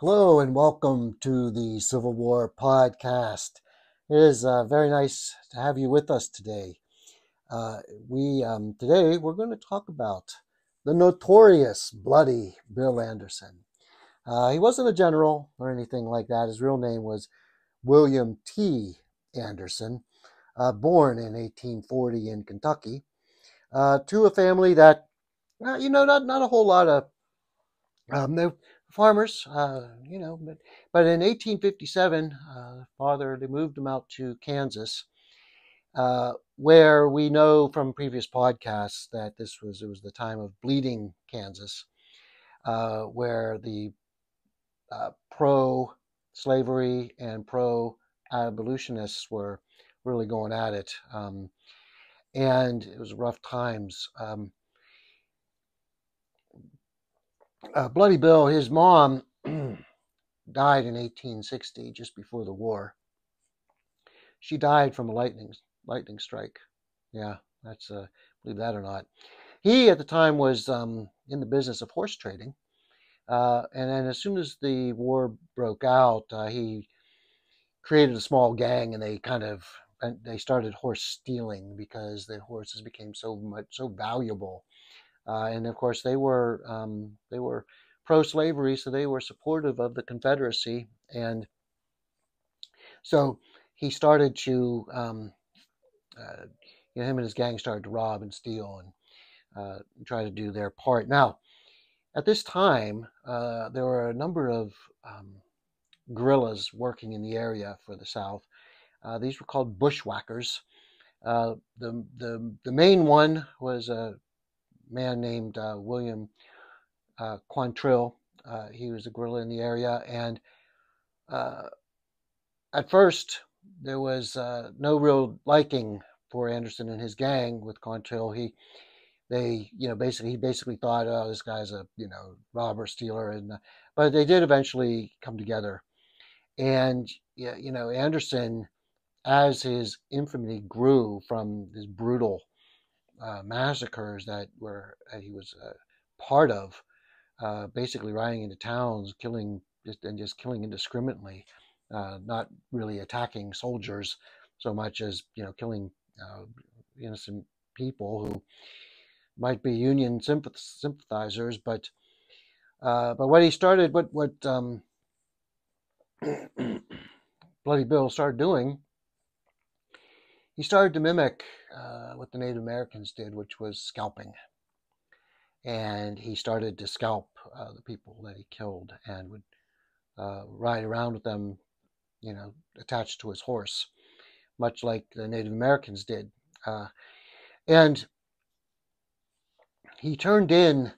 Hello and welcome to the Civil War podcast. It is very nice to have you with us today. We Today we're going to talk about the notorious Bloody Bill Anderson. He wasn't a general or anything like that. His real name was William T. Anderson, born in 1840 in Kentucky, to a family that, not a whole lot of they're farmers, but in 1857, father, they moved him out to Kansas, where we know from previous podcasts that it was the time of Bleeding Kansas, where the pro-slavery and pro-abolitionists were really going at it, and it was rough times. Bloody Bill, his mom died in 1860, just before the war. She died from a lightning strike. Yeah, that's believe that or not. He at the time was in the business of horse trading, and then as soon as the war broke out, he created a small gang, and they started horse stealing because the horses became so valuable. And of course, they were pro-slavery, so they were supportive of the Confederacy, and so he started to, uh, him and his gang started to rob and steal and try to do their part. Now, at this time, there were a number of guerrillas working in the area for the South. These were called bushwhackers. The main one was a man named William Quantrill. He was a guerrilla in the area, and uh, at first there was no real liking for Anderson and his gang with Quantrill. He basically thought, oh, this guy's a robber stealer, and but they did eventually come together. And yeah, Anderson, as his infamy grew from his brutal massacres that he was part of, basically riding into towns, just killing indiscriminately, not really attacking soldiers so much as killing uh, innocent people who might be Union sympathizers. But what he started, what Bloody Bill started doing, he started to mimic what the Native Americans did, which was scalping. And he started to scalp the people that he killed and would ride around with them, attached to his horse, much like the Native Americans did. And he turned in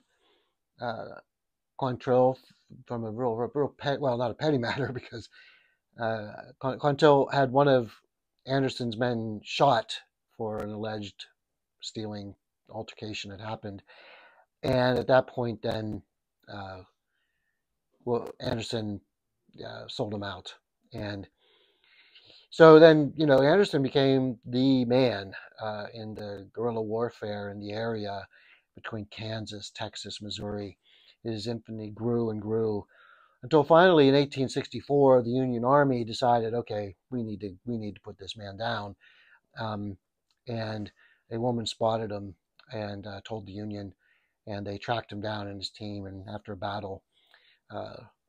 uh, Quantrill from a real pet, well, not a petty matter, because Quantrill had one of Anderson's men shot for an alleged stealing altercation that happened. And at that point, then Anderson sold him out. And so then, Anderson became the man in the guerrilla warfare in the area between Kansas, Texas, Missouri. His infamy grew and grew until finally in 1864, the Union Army decided, okay, we need to put this man down. Um, and a woman spotted him and told the Union, and they tracked him down and his team. And after a battle,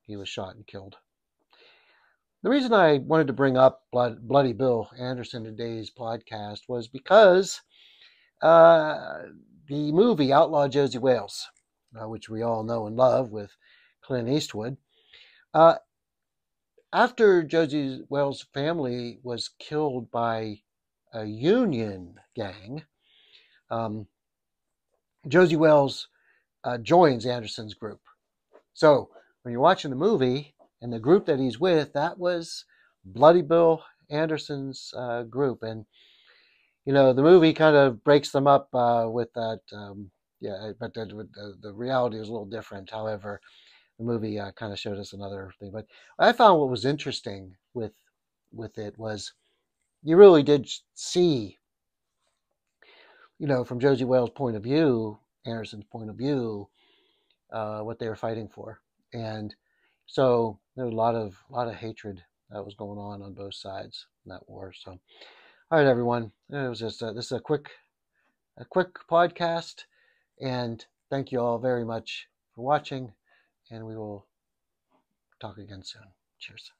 he was shot and killed. The reason I wanted to bring up Bloody Bill Anderson in today's podcast was because uh, the movie Outlaw Josey Wales, which we all know and love with Clint Eastwood, uh, after Josey Wales' family was killed by a Union gang, um, Josey Wales joins Anderson's group. So when you're watching the movie and the group that he's with, that was Bloody Bill Anderson's group. And, the movie kind of breaks them up with that. Yeah, but the reality is a little different. However, the movie kind of showed us another thing. But I found what was interesting with it was you really did see, from Josey Wales' point of view, Anderson's point of view, what they were fighting for. And So there was a lot of hatred that was going on both sides in that war. So, all right, everyone, it was just this is a quick podcast, and thank you all very much for watching, and we will talk again soon. Cheers.